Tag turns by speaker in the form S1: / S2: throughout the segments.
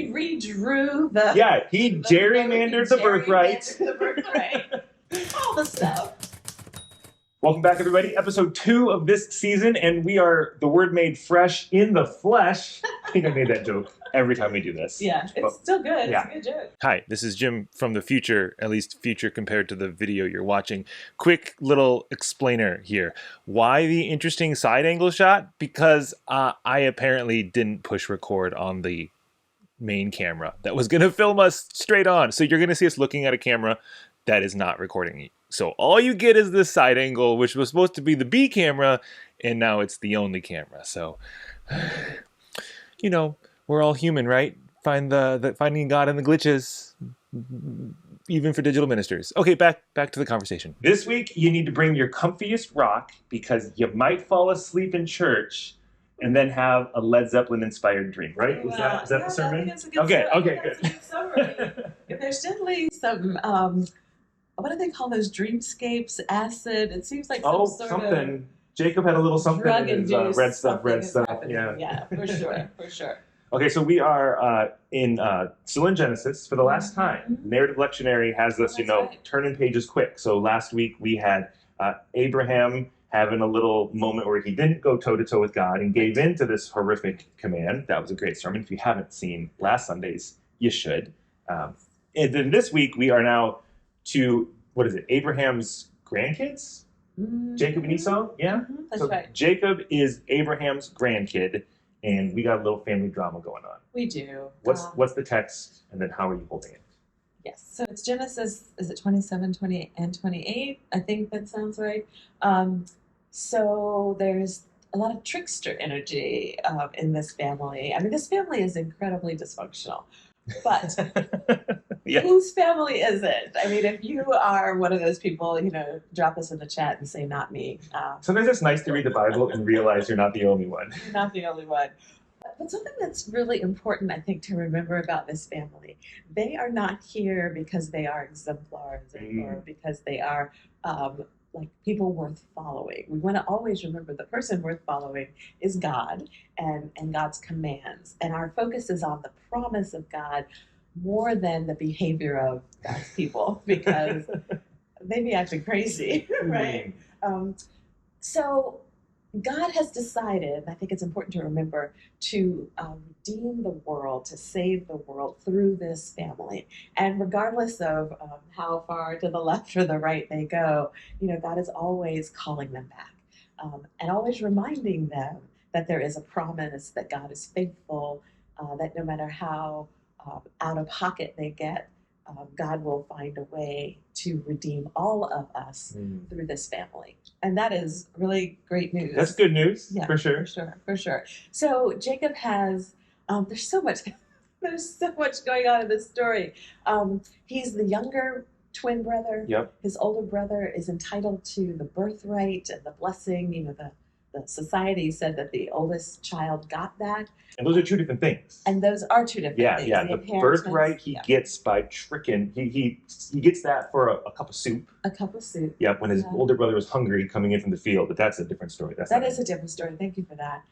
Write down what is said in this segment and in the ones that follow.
S1: He redrew the...
S2: Yeah, he gerrymandered the birthright.
S1: The birthright. All the stuff.
S2: Welcome back, everybody. Episode 2 of this season, and we are the word made fresh in the flesh. I think I made that joke every time we do this.
S1: Yeah, it's still good. Yeah. It's a good joke.
S3: Hi, this is Jim from the future, at least future compared to the video you're watching. Quick little explainer here. Why the interesting side angle shot? Because I apparently didn't push record on the main camera that was going to film us straight on. So you're going to see us looking at a camera that is not recording. So all you get is this side angle, which was supposed to be the B camera, and now it's the only camera. So, you know, we're all human, right? Finding God in the glitches, even for digital ministers. Okay, back to the conversation.
S2: This week, you need to bring your comfiest rock because you might fall asleep in church and then have a Led Zeppelin inspired dream, right? Is that the sermon?
S1: I think it's a good summary.
S2: Okay, good.
S1: That's a good summary. There's definitely some... what do they call those dreamscapes? Acid. It seems like something.
S2: Of Jacob had a little something in his red stuff.
S1: Yeah, for sure.
S2: Okay, so we are still in Genesis for the last time. Narrative Lectionary has us, turning pages quick. So last week we had Abraham having a little moment where he didn't go toe-to-toe with God and gave in to this horrific command. That was a great sermon. If you haven't seen last Sunday's, you should. And then this week we are now to, Abraham's grandkids? Jacob and Esau? Yeah?
S1: That's right.
S2: Jacob is Abraham's grandkid, and we got a little family drama going on.
S1: We do.
S2: What's the text, and then how are you holding it?
S1: Yes, so it's Genesis, is it 27, 28, and 28? I think that sounds right. So there's a lot of trickster energy in this family. I mean, this family is incredibly dysfunctional. But whose family is it? I mean, if you are one of those people, drop us in the chat and say, not me.
S2: Sometimes it's nice to read the Bible and realize you're not the only one.
S1: You're not the only one. But something that's really important, I think, to remember about this family, they are not here because they are exemplars or because they are like people worth following. We want to always remember the person worth following is God and God's commands. And our focus is on the promise of God more than the behavior of God's people because they be acting crazy, right? So God has decided, and I think it's important to remember, to redeem the world, to save the world through this family. And regardless of how far to the left or the right they go, God is always calling them back and always reminding them that there is a promise, that God is faithful, that no matter how out of pocket they get, God will find a way to redeem all of us through this family. And that is really great news.
S2: That's good news, for sure.
S1: For sure. So Jacob has, there's so much going on in this story. He's the younger twin brother.
S2: Yep.
S1: His older brother is entitled to the birthright and the blessing. The society said that the oldest child got that.
S2: And those are two different things.
S1: And those are two different things.
S2: Yeah. The birthright he gets by tricking. He gets that for a cup of soup.
S1: A cup of soup.
S2: Yeah, when his older brother was hungry coming in from the field. But that's a different story.
S1: That is a different story. Thank you for that.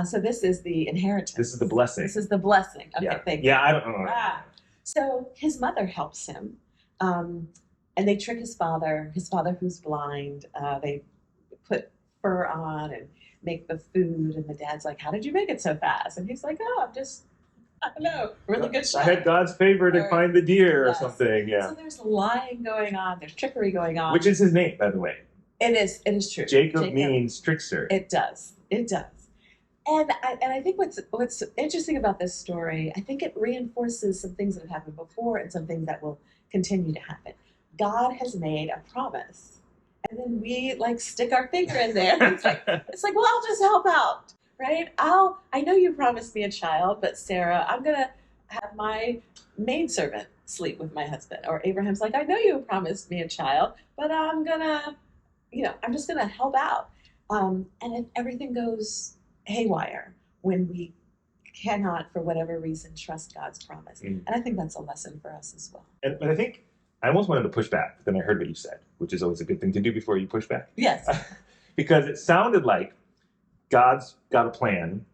S1: So this is the inheritance.
S2: This is the blessing.
S1: Okay, thank you.
S2: Yeah, I don't know.
S1: So his mother helps him. And they trick his father who's blind. They put fur on and make the food, and the dad's like, how did you make it so fast? And he's like, I don't know, really good shot.
S2: I had God's favor to find the deer or something. Yeah.
S1: So there's lying going on, there's trickery going on.
S2: Which is his name, by the way.
S1: It is true.
S2: Jacob means trickster.
S1: It does. And I think what's interesting about this story, I think it reinforces some things that have happened before and some things that will continue to happen. God has made a promise. And then we stick our finger in there. It's like, well, I'll just help out, right? I know you promised me a child, but Sarah, I'm going to have my maidservant sleep with my husband. Or Abraham's like, I know you promised me a child, but I'm just going to help out. And if everything goes haywire when we cannot, for whatever reason, trust God's promise. And I think that's a lesson for us as well.
S2: But I think I almost wanted to push back, but then I heard what you said, which is always a good thing to do before you push back.
S1: Yes.
S2: Because it sounded like God's got a plan,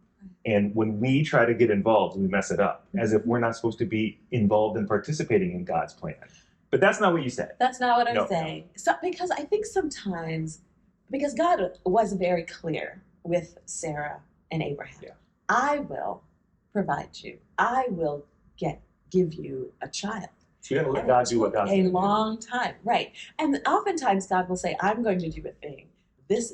S2: And when we try to get involved, we mess it up, as if we're not supposed to be involved in participating in God's plan. But that's not what you said.
S1: That's not what I'm
S2: No.
S1: saying. So, because I think sometimes, because God was very clear with Sarah and Abraham.
S2: Yeah.
S1: I will provide you. I will give you a child.
S2: So you're going to let God do what God's
S1: a
S2: doing.
S1: long time, right? And oftentimes God will say, I'm going to do a thing. These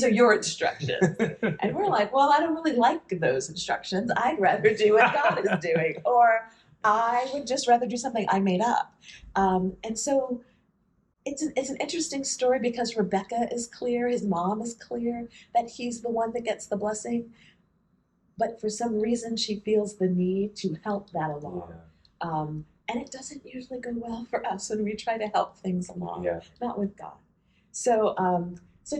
S1: are your instructions. And we're like, well, I don't really like those instructions. I'd rather do what God is doing. Or I would just rather do something I made up. And so it's an interesting story because Rebecca is clear, his mom is clear that he's the one that gets the blessing. But for some reason, she feels the need to help that along. Yeah. And it doesn't usually go well for us when we try to help things along, not with God. So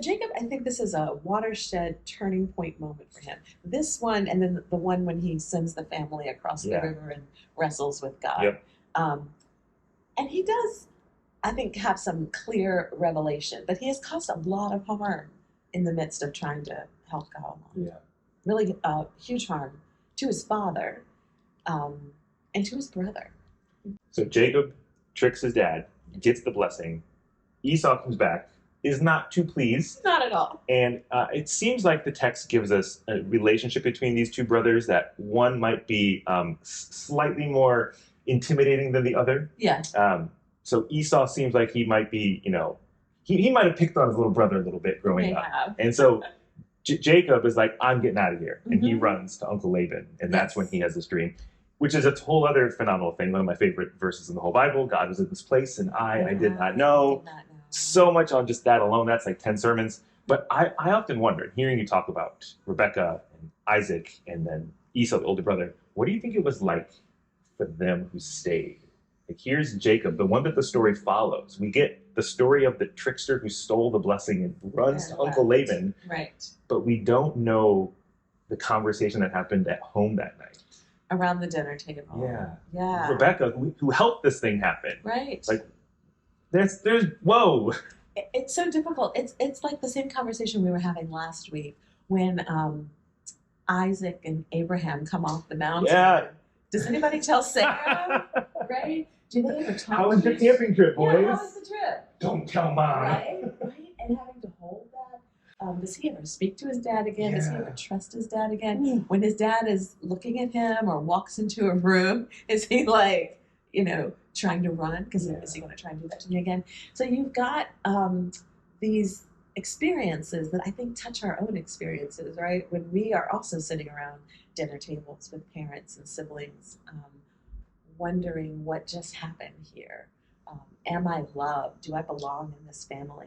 S1: Jacob, I think this is a watershed turning point moment for him. This one, and then the one when he sends the family across the river and wrestles with God.
S2: Yep.
S1: And he does, I think, have some clear revelation, but he has caused a lot of harm in the midst of trying to help God along.
S2: Yeah.
S1: Really huge harm to his father and to his brother.
S2: So Jacob tricks his dad, gets the blessing. Esau comes back, is not too pleased.
S1: Not at all.
S2: And it seems like the text gives us a relationship between these two brothers that one might be slightly more intimidating than the other.
S1: Yeah.
S2: So Esau seems like he might be, he might have picked on his little brother a little bit growing up.
S1: Have.
S2: And so Jacob is like, I'm getting out of here. And he runs to Uncle Laban. And that's when he has this dream, which is a whole other phenomenal thing. One of my favorite verses in the whole Bible. God was in this place and I did not know. So much on just that alone. That's like 10 sermons. But I often wonder, hearing you talk about Rebecca and Isaac and then Esau, the older brother, what do you think it was like for them who stayed? Like, here's Jacob, the one that the story follows. We get the story of the trickster who stole the blessing and runs to Uncle Laban.
S1: Right.
S2: But we don't know the conversation that happened at home that night.
S1: Around the dinner table. Yeah.
S2: Rebecca, who helped this thing happen.
S1: Right.
S2: Like, there's whoa.
S1: It's so difficult. It's like the same conversation we were having last week when Isaac and Abraham come off the mountain.
S2: Yeah.
S1: Does anybody tell Sarah? Right? Do they ever talk?
S2: How was your camping trip, boys?
S1: Yeah, how was the trip?
S2: Don't tell Mom.
S1: Right? And having to hold that. Does he ever speak to his dad again? Does he ever trust his dad again? When his dad is looking at him or walks into a room, is he like, trying to run? Because is he going to try and do that to me again? So you've got these experiences that I think touch our own experiences, right? When we are also sitting around dinner tables with parents and siblings, wondering what just happened here. Am I loved? Do I belong in this family?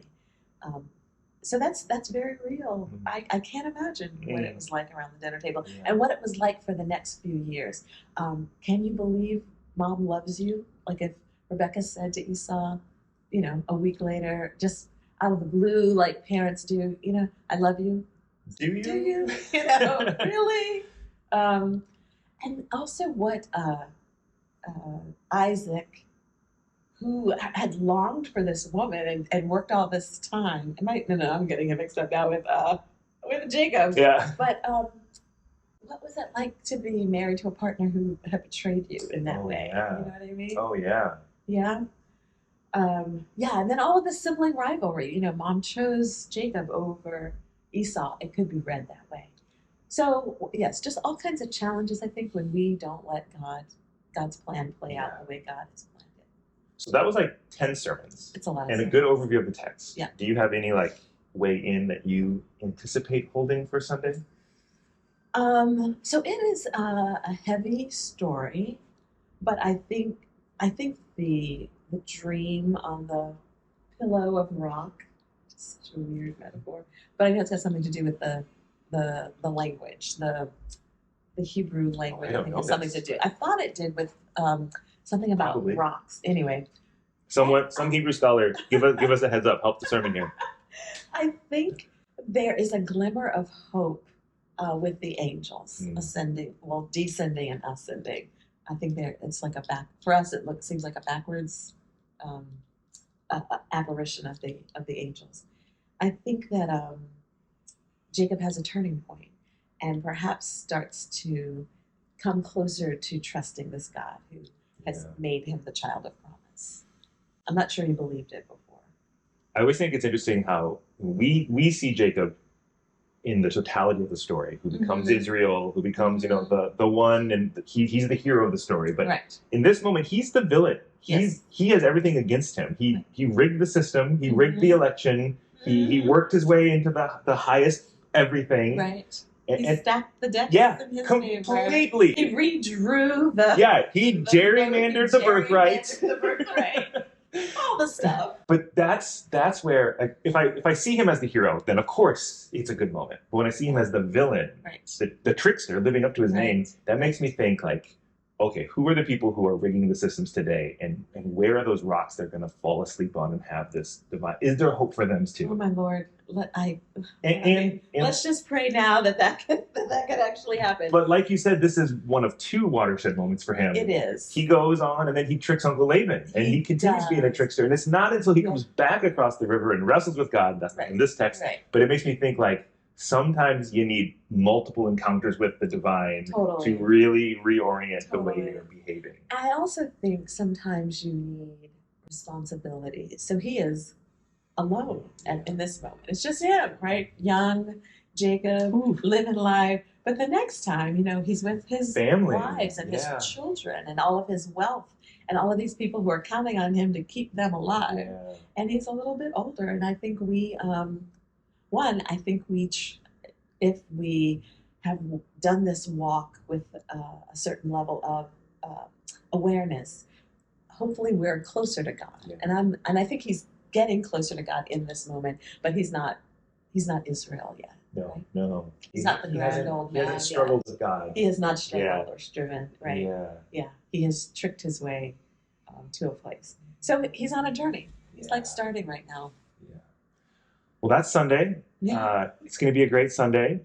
S1: So that's very real. I can't imagine what it was like around the dinner table and what it was like for the next few years. Can you believe Mom loves you? Like if Rebecca said to Esau, a week later, just out of the blue, like parents do, I love you.
S2: Do you?
S1: Do you? Really? And also what Isaac, who had longed for this woman and worked all this time. I'm getting him mixed up now with Jacob.
S2: Yeah.
S1: But what was it like to be married to a partner who had betrayed you in that way?
S2: Yeah.
S1: You know what I mean?
S2: Oh, yeah.
S1: Yeah. And then all of the sibling rivalry. Mom chose Jacob over Esau. It could be read that way. So, yes, just all kinds of challenges, I think, when we don't let God's plan play out the way God has planned it.
S2: So that was like 10 sermons.
S1: It's a lot of
S2: and
S1: sermons.
S2: A good overview of the text.
S1: Yeah.
S2: Do you have any way in that you anticipate holding for Sunday?
S1: So it is a heavy story, but I think the dream on the pillow of rock, such a weird metaphor, but I know it's got something to do with the language, the Hebrew language. I think it's something to do. I thought it did with something about
S2: Probably.
S1: rocks. Anyway,
S2: Some Hebrew scholar give us a heads up. Help the sermon here.
S1: I think there is a glimmer of hope with the angels descending and ascending. I think it's like for us it seems like a backwards apparition of the angels. I think that Jacob has a turning point, and perhaps starts to come closer to trusting this God who has made him the child of promise. I'm not sure he believed it before.
S2: I always think it's interesting how we see Jacob in the totality of the story, who becomes Israel, who becomes, the one, and he's the hero of the story. But in this moment, he's the villain. He has everything against him. He rigged the system. He rigged the election. He worked his way into the highest everything.
S1: Right. He stacked the deck in his
S2: completely.
S1: Favor. He redrew the.
S2: Yeah, he gerrymandered the birthright.
S1: All the stuff.
S2: But that's where if I see him as the hero, then of course it's a good moment. But when I see him as the villain, the trickster living up to his name, that makes me think like, okay, who are the people who are rigging the systems today, and where are those rocks they're going to fall asleep on and have this divine? Is there hope for them too?
S1: Oh my Lord, let's just pray now that could actually happen.
S2: But like you said, this is one of two watershed moments for him.
S1: It is.
S2: He goes on and then he tricks Uncle Laban, and he continues being a trickster. And it's not until he comes back across the river and wrestles with God, that's not in this text, but it makes me think like, sometimes you need multiple encounters with the divine to really reorient the way you're behaving.
S1: I also think sometimes you need responsibility. So he is alone in this moment. It's just him, right? Young Jacob, living life. But the next time, he's with his
S2: family,
S1: wives and his children and all of his wealth and all of these people who are counting on him to keep them alive. Yeah. And he's a little bit older. And I think if we have done this walk with a certain level of awareness, hopefully we're closer to God. Yeah. And I think he's getting closer to God in this moment, but he's not Israel yet.
S2: No.
S1: He's not the grand old man.
S2: He hasn't struggled with God.
S1: He has not struggled or striven, right?
S2: Yeah.
S1: He has tricked his way to a place. So he's on a journey. He's like starting right now.
S2: Yeah. Well, that's Sunday. Yeah. It's going to be a great Sunday.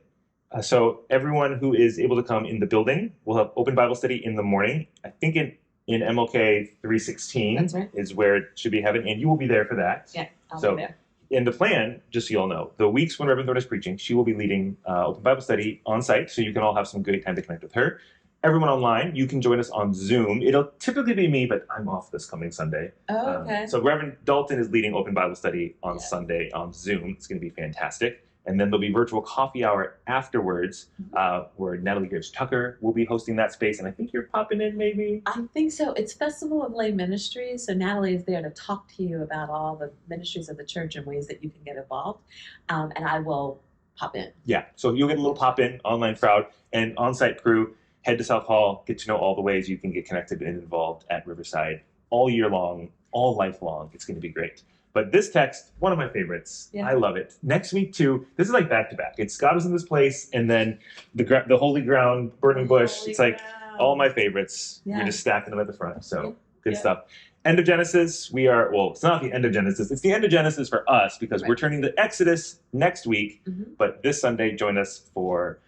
S2: So everyone who is able to come in the building will have open Bible study in the morning. I think in MLK 316 is where it should be having, and you will be there for that.
S1: Yeah, I'll be there.
S2: In the plan, just so you all know, the weeks when Reverend Thorne is preaching, she will be leading open Bible study on site, so you can all have some great time to connect with her. Everyone online, you can join us on Zoom. It'll typically be me, but I'm off this coming Sunday.
S1: Oh, okay.
S2: So Reverend Dalton is leading open Bible study on Sunday on Zoom. It's going to be fantastic. And then there'll be virtual coffee hour afterwards, where Natalie Graves-Tucker will be hosting that space. And I think you're popping in, maybe?
S1: I think so. It's Festival of Lay Ministries. So Natalie is there to talk to you about all the ministries of the church and ways that you can get involved. And I will pop in. Yeah.
S2: So you'll get a little pop in, online crowd, and on-site crew. Head to South Hall, get to know all the ways you can get connected and involved at Riverside all year long, all life long. It's going to be great. But this text, one of my favorites. Yeah. I love it. Next week, too, this is like back-to-back. It's God was in this place, and then the holy ground, burning bush. It's like all my favorites. Yeah. You're just stacking them at the front. So good stuff. End of Genesis. It's not the end of Genesis. It's the end of Genesis for us because we're turning to Exodus next week. Mm-hmm. But this Sunday, join us for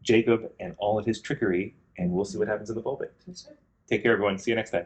S2: Jacob and all of his trickery, and we'll see what happens in the pulpit. Take care, everyone. See you next time.